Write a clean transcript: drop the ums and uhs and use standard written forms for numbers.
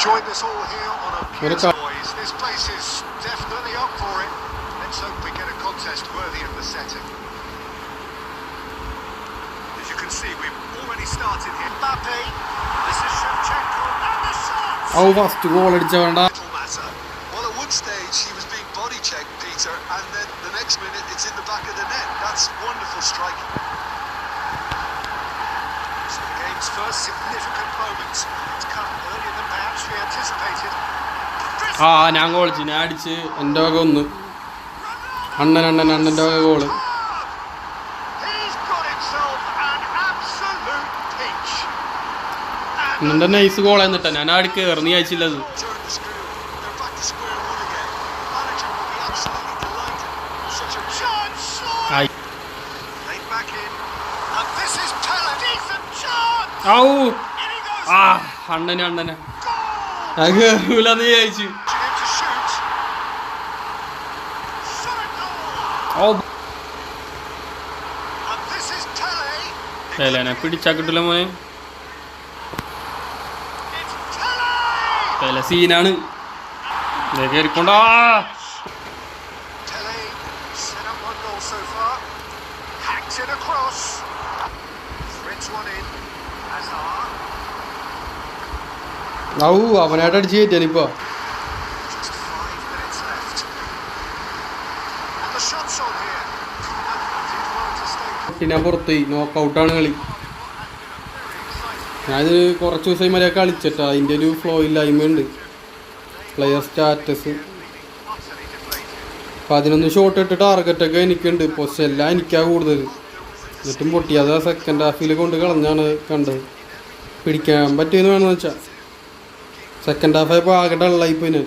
joined us all here on a beautiful boys. This place is definitely up for it. Let's hope we get a contest worthy of the setting. As you can see, we've already started here. Mbappe, this is Shevchenko, and the shot! First goal അടിച്ചവണ്ട. Well, at one stage he was being body checked, Peter, and then the next minute it's in the back of the net. That's wonderful striking. So the game's first significant moment. It's come earlier than perhaps we anticipated. ഞാൻ ഗോളിച്ച് ഞാൻ അടിച്ച് എൻ്റെ വക ഒന്ന് അണ്ണൻ്റെ വക goal. അണ്ണൻ്റെ nice ഗോളാന്നിട്ടാ ഞാൻ ആടി കയറി നീ അയച്ചില്ലത്. ഔ ആ അണ്ണനെ ഞാൻ കേറൂലെന്ന് വിചാരിച്ചു. പെലേനെ പിടിച്ചാ കിട്ടില്ല മോനെ. പെല സീനാണ് കേറിക്കൊണ്ടാ. ഔ അവനായിട്ട് അടിച്ച് കയറ്റാനിപ്പോ. ഞാൻ പുറത്തുപോയി. നോക്കൗട്ടാണ് കളി. ഞാനിത് കുറച്ച് ദിവസമായി മര്യാദ കളിച്ചിട്ടാ. അതിൻ്റെ ഒരു ഫ്ലോ ഇല്ലായ്മയുണ്ട്. പ്ലെയർ സ്റ്റാറ്റസ് 11 ഷോട്ട് ഇട്ട് ടാർഗറ്റൊക്കെ എനിക്കുണ്ട്. പൊസിഷൻ എല്ലാം എനിക്കാണ് കൂടുതൽ. എന്നിട്ടും പൊട്ടി. അത് സെക്കൻഡ് ഹാഫിൽ കൊണ്ട് കളഞ്ഞാണ് കണ്ടത്. പിടിക്കാൻ പറ്റിയെന്ന് വേണമെന്ന് വെച്ചാൽ സെക്കൻഡ് ഹാഫ് ആയപ്പോൾ ആകെ ഡള്ളായിപ്പോയി ഞാൻ.